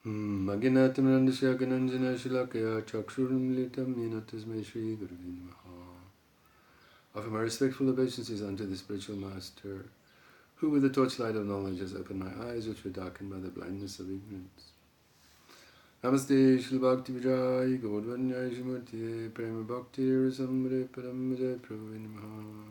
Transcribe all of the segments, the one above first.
Maginatamrandasya Gananjana Shilakaya Chakshurimlitam Yinatasme Shri Guruvin Maha. Offer my respectful obeisances unto the spiritual master, who with the torchlight of knowledge has opened my eyes which were darkened by the blindness of ignorance. Namaste Shri Bhakti Vijay Gaudvanyai Shrimati Prema Bhakti Rasamre Paramade Pravin Maha.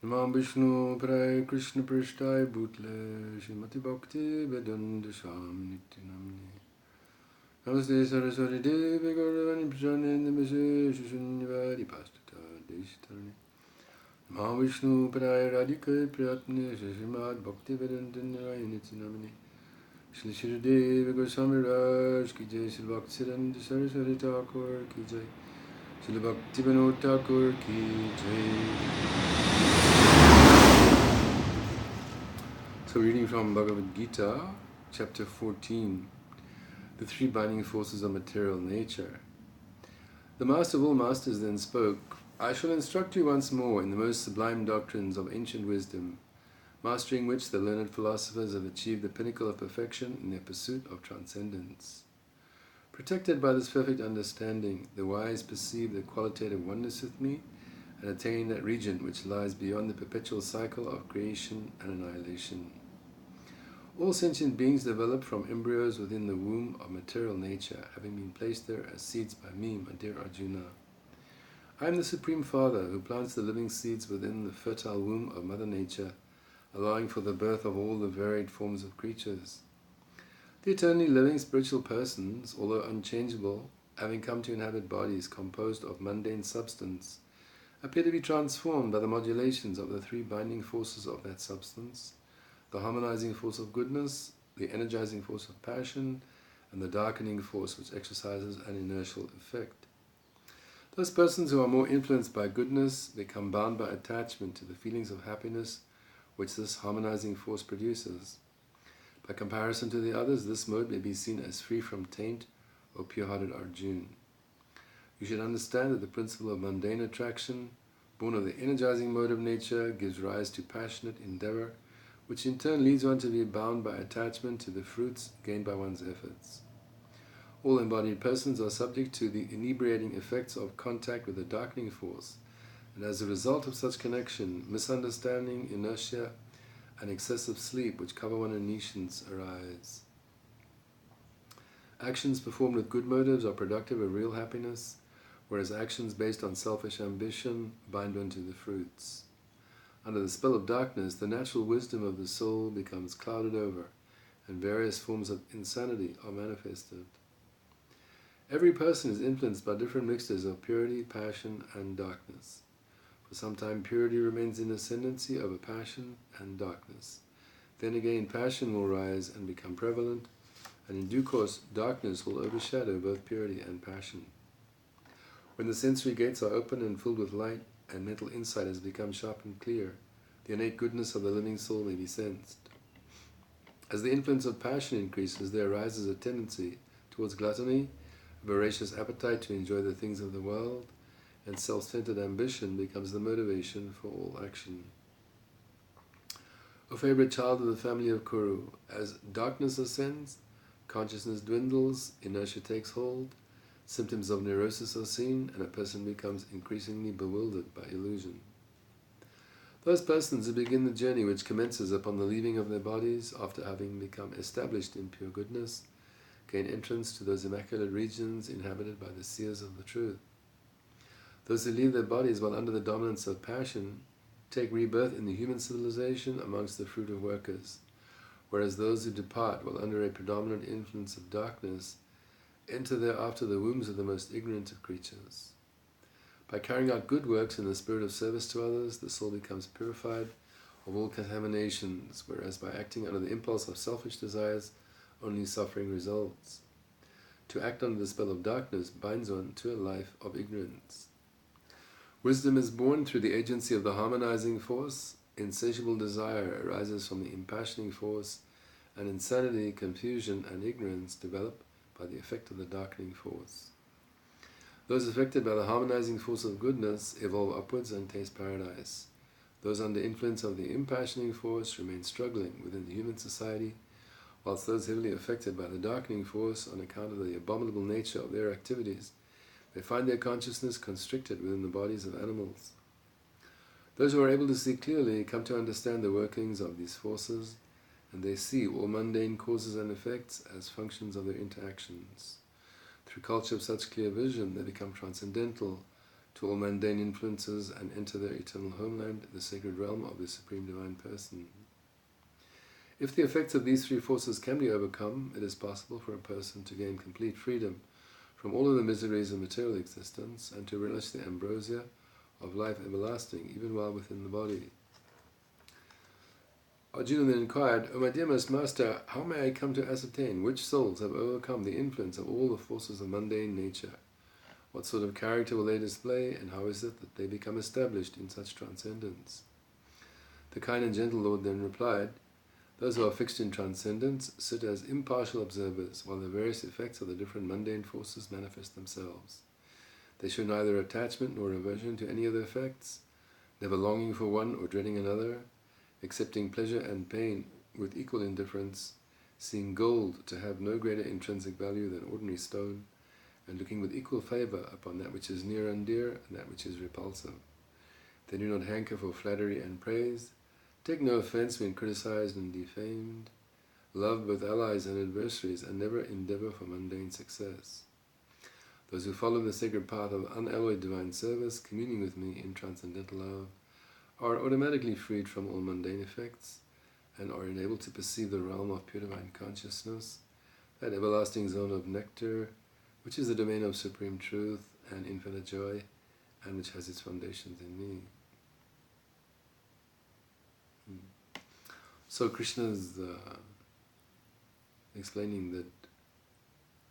Namam Vishnu Pray Krishna Prishtai Bhutle Shrimati Bhakti Vedanta Swami Nityanamni. Namaste Saraswati Devi Gauravani Prajananda Vishesha Shunyavadi Pastata Deshitarani. Namam Vishnu Padaya Radhika Priyatne Shrimad Bhakti Vedanta Narayani Nityanamni. Shri Shri Devi Goswami Raj Ki Jai, Shri Bhakti Siddhanta Saraswati Thakur Ki Jai, Shri Bhakti Vinod Thakur Ki Jai. So reading from Bhagavad Gita, chapter 14, the three binding forces of material nature. The master of all masters then spoke, I shall instruct you once more in the most sublime doctrines of ancient wisdom, mastering which the learned philosophers have achieved the pinnacle of perfection in their pursuit of transcendence. Protected by this perfect understanding, the wise perceive the qualitative oneness with me and attain that region which lies beyond the perpetual cycle of creation and annihilation. All sentient beings develop from embryos within the womb of material nature, having been placed there as seeds by me, my dear Arjuna. I am the Supreme Father who plants the living seeds within the fertile womb of Mother Nature, allowing for the birth of all the varied forms of creatures. The eternally living spiritual persons, although unchangeable, having come to inhabit bodies composed of mundane substance, appear to be transformed by the modulations of the three binding forces of that substance, the harmonizing force of goodness, the energizing force of passion, and the darkening force which exercises an inertial effect. Those persons who are more influenced by goodness become bound by attachment to the feelings of happiness which this harmonizing force produces. By comparison to the others, this mode may be seen as free from taint, O pure-hearted Arjuna. You should understand that the principle of mundane attraction, born of the energizing mode of nature, gives rise to passionate endeavor, which in turn leads one to be bound by attachment to the fruits gained by one's efforts. All embodied persons are subject to the inebriating effects of contact with the darkening force, and as a result of such connection, misunderstanding, inertia, and excessive sleep, which cover one's omniscience, arise. Actions performed with good motives are productive of real happiness, whereas actions based on selfish ambition bind one to the fruits. Under the spell of darkness, the natural wisdom of the soul becomes clouded over, and various forms of insanity are manifested. Every person is influenced by different mixtures of purity, passion, and darkness. For some time, purity remains in ascendancy over passion and darkness. Then again, passion will rise and become prevalent, and in due course, darkness will overshadow both purity and passion. When the sensory gates are open and filled with light, and mental insight has become sharp and clear, the innate goodness of the living soul may be sensed. As the influence of passion increases, there arises a tendency towards gluttony, a voracious appetite to enjoy the things of the world, and self-centered ambition becomes the motivation for all action. O favorite child of the family of Kuru, as darkness ascends, consciousness dwindles, inertia takes hold, symptoms of neurosis are seen, and a person becomes increasingly bewildered by illusion. Those persons who begin the journey which commences upon the leaving of their bodies, after having become established in pure goodness, gain entrance to those immaculate regions inhabited by the seers of the truth. Those who leave their bodies while under the dominance of passion take rebirth in the human civilization amongst the fruit of workers, whereas those who depart while under a predominant influence of darkness enter thereafter the wombs of the most ignorant of creatures. By carrying out good works in the spirit of service to others, the soul becomes purified of all contaminations, whereas by acting under the impulse of selfish desires, only suffering results. To act under the spell of darkness binds one to a life of ignorance. Wisdom is born through the agency of the harmonizing force. Insatiable desire arises from the impassioning force, and insanity, confusion, and ignorance develop by the effect of the darkening force. Those affected by the harmonizing force of goodness evolve upwards and taste paradise. Those under influence of the impassioning force remain struggling within the human society, whilst those heavily affected by the darkening force on account of the abominable nature of their activities, they find their consciousness constricted within the bodies of animals. Those who are able to see clearly come to understand the workings of these forces, and they see all mundane causes and effects as functions of their interactions. Through culture of such clear vision, they become transcendental to all mundane influences and enter their eternal homeland, the sacred realm of the Supreme Divine Person. If the effects of these three forces can be overcome, it is possible for a person to gain complete freedom from all of the miseries of material existence and to relish the ambrosia of life everlasting, even while within the body. Arjuna then inquired, "O my dearest master, how may I come to ascertain which souls have overcome the influence of all the forces of mundane nature? What sort of character will they display, and how is it that they become established in such transcendence?" The kind and gentle Lord then replied, "Those who are fixed in transcendence sit as impartial observers while the various effects of the different mundane forces manifest themselves. They show neither attachment nor aversion to any of the effects, never longing for one or dreading another, accepting pleasure and pain with equal indifference, seeing gold to have no greater intrinsic value than ordinary stone, and looking with equal favour upon that which is near and dear and that which is repulsive. They do not hanker for flattery and praise, take no offence when criticized and defamed, love both allies and adversaries, and never endeavour for mundane success. Those who follow the sacred path of unalloyed divine service, communing with me in transcendental love, are automatically freed from all mundane effects, and are enabled to perceive the realm of pure divine consciousness, that everlasting zone of nectar, which is the domain of supreme truth and infinite joy, and which has its foundations in me." So Krishna is explaining that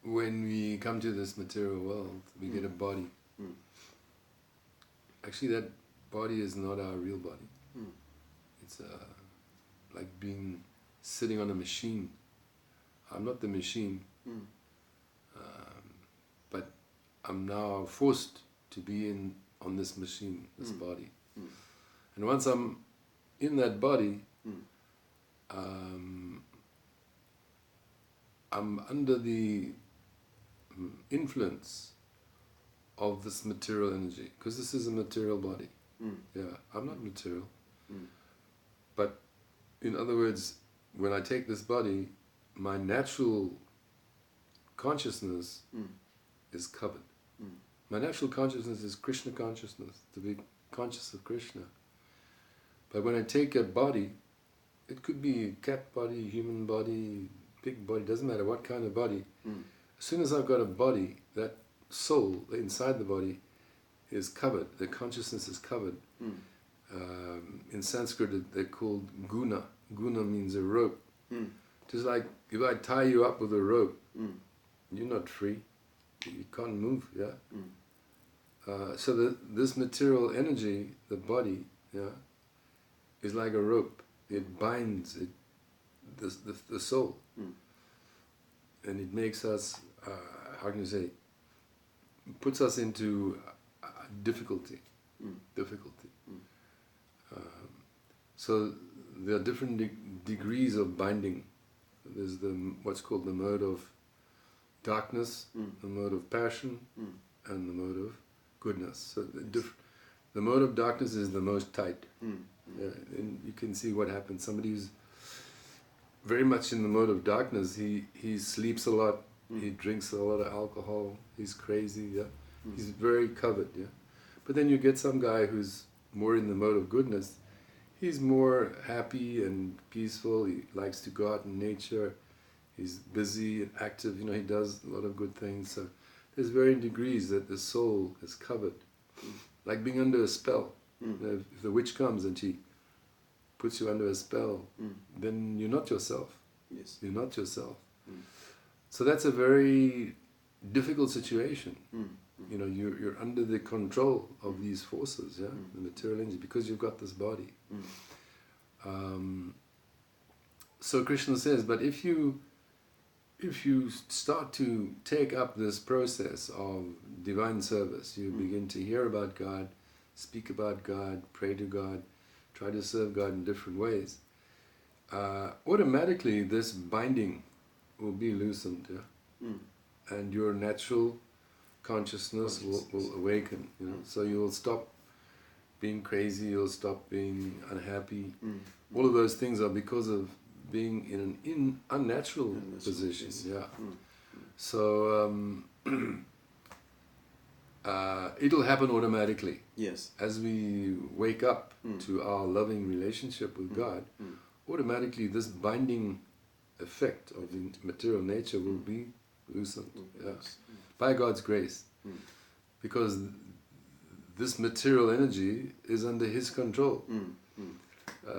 when we come to this material world, we get a body. Actually, that body is not our real body. It's like being sitting on a machine. I'm not the machine, but I'm now forced to be on this machine, this body. And once I'm in that body, I'm under the influence of this material energy, because this is a material body. Yeah, I'm not material. But in other words, when I take this body, my natural consciousness is covered. My natural consciousness is Krishna consciousness, to be conscious of Krishna. But when I take a body, it could be a cat body, human body, big body, doesn't matter what kind of body. As soon as I've got a body, that soul inside the body is covered, the consciousness is covered. In Sanskrit they're called guna. Guna means a rope. Just like if I tie you up with a rope, you're not free, you can't move, yeah? So this material energy, the body, yeah, is like a rope. It binds the soul. And it makes us, how can you say, puts us into difficulty. So there are different degrees of binding. There's what's called the mode of darkness, the mode of passion, and the mode of goodness. So the mode of darkness is the most tight. Yeah, and you can see what happens. Somebody who's very much in the mode of darkness, he sleeps a lot, he drinks a lot of alcohol, he's crazy, yeah. He's very covered, yeah. But then you get some guy who's more in the mode of goodness. He's more happy and peaceful, he likes to go out in nature, he's busy and active, he does a lot of good things. So there's varying degrees that the soul is covered. Like being under a spell. If the witch comes and she puts you under a spell, then you're not yourself. Yes. You're not yourself. So that's a very difficult situation. You're under the control of these forces, yeah, the material energy, because you've got this body. So Krishna says, but if you start to take up this process of divine service, you begin to hear about God, speak about God, pray to God, try to serve God in different ways, automatically this binding will be loosened, yeah? And your natural consciousness will awaken, you know. So you'll stop being crazy, you'll stop being unhappy. All of those things are because of being in an unnatural position, yes. Yeah. So it'll happen automatically. Yes. As we wake up to our loving relationship with God, automatically this binding effect of the material nature will be loosened, yeah, by God's grace, because this material energy is under His control.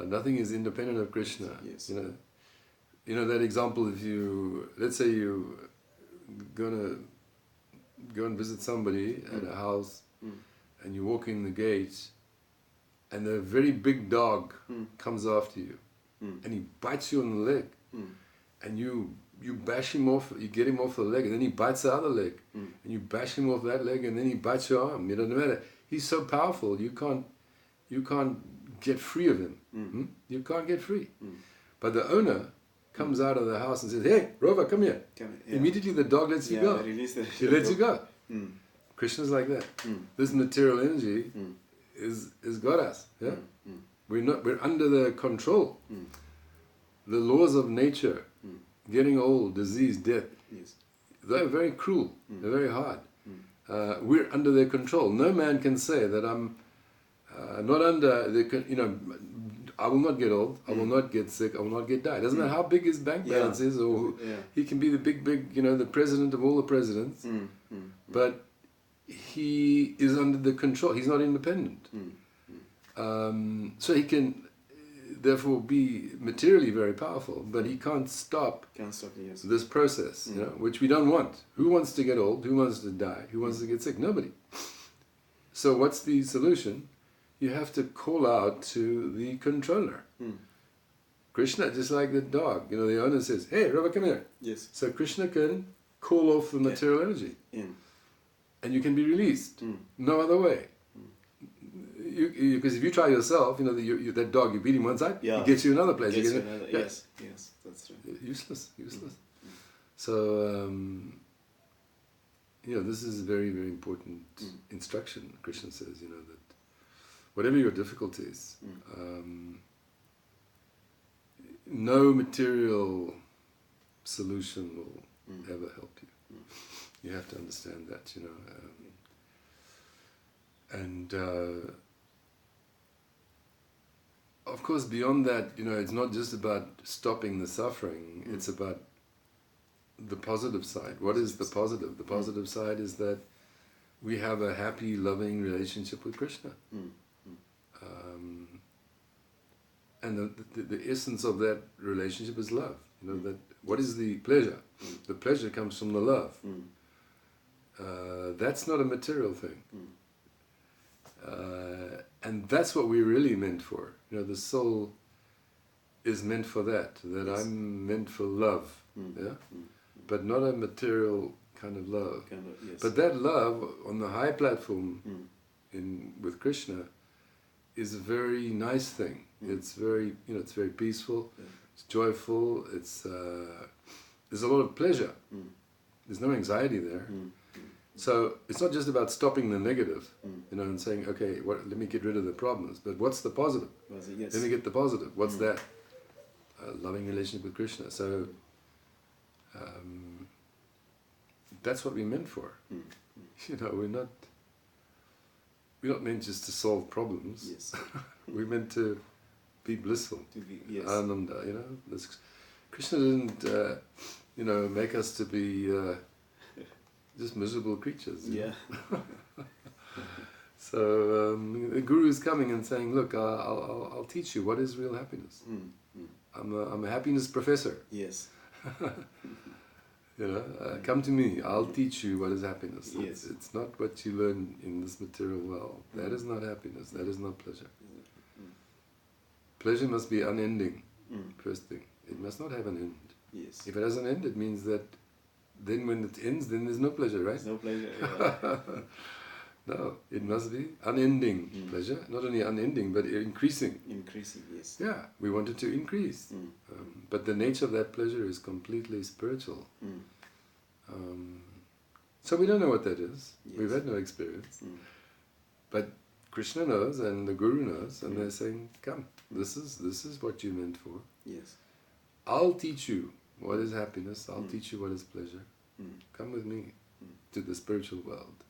Nothing is independent of Krishna. Yes. You know that example. If you, let's say you gonna go and visit somebody at a house, and you walk in the gate, and a very big dog comes after you, and he bites you on the leg, and you bash him off, you get him off the leg, and then he bites the other leg, and you bash him off that leg, and then he bites your arm. You know, no matter, he's so powerful, you can't get free of him. You can't get free. But the owner comes out of the house and says, "Hey, Rova, come here." Yeah. Immediately the dog lets you go. He lets you go. Krishna's like that. This material energy is got us. Yeah, we're under the control. The laws of nature, getting old, disease, death. Yes. They're very cruel. They're very hard. We're under their control. No man can say that I'm not under the. I will not get old. I will not get sick. I will not get die. It doesn't matter how big his bank balance is, or he can be the big, the president of all the presidents. But he is under the control. He's not independent. So he can, therefore, be materially very powerful, but he can't stop this process, which we don't want. Who wants to get old? Who wants to die? Who wants to get sick? Nobody. So what's the solution? You have to call out to the controller. Krishna, just like the dog, the owner says, "Hey, Rava, come here." Yes. So Krishna can call off the material energy, and you can be released. No other way. Because if you try yourself, that dog, you beat him one side, he gets you another place. Yes, that's true. Useless. So, this is very, very important instruction. Krishna says, that whatever your difficulties, no material solution will ever help you. You have to understand that, and of course, beyond that, it's not just about stopping the suffering, it's about the positive side. What is the positive? The positive side is that we have a happy, loving relationship with Krishna. And the essence of that relationship is love. That what is the pleasure? The pleasure comes from the love. That's not a material thing. And that's what we're really meant for. The soul is meant for that. I'm meant for love, but not a material kind of love. But that love on the high platform with Krishna is a very nice thing. It's very, it's very peaceful. It's joyful. There's a lot of pleasure. There's no anxiety there. So it's not just about stopping the negative, and saying, okay, let me get rid of the problems. But what's the positive? Let me get the positive. What's that? A loving relationship with Krishna. So that's what we're meant for. We're not meant just to solve problems. Yes. We're meant to be blissful. Ananda, Krishna didn't, make us to be just miserable creatures. Yeah. So the Guru is coming and saying, "Look, I'll teach you what is real happiness. I'm a happiness professor. Yes. Come to me. I'll teach you what is happiness. Yes. It's not what you learn in this material world. That is not happiness. That is not pleasure. Pleasure must be unending. First thing, it must not have an end. Yes. If it has an end, it means that then when it ends, then there's no pleasure, right? There's no pleasure. Yeah. No, it must be unending pleasure. Not only unending, but increasing. Increasing, yes. Yeah, we want it to increase. But the nature of that pleasure is completely spiritual. So we don't know what that is. Yes. We've had no experience. But Krishna knows and the Guru knows, and they're saying, come, this is what you're meant for. Yes. I'll teach you what is happiness. I'll teach you what is pleasure. Come with me to the spiritual world.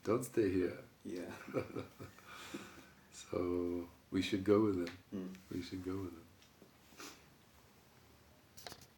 Don't stay here. Yeah. So we should go with them. We should go with them.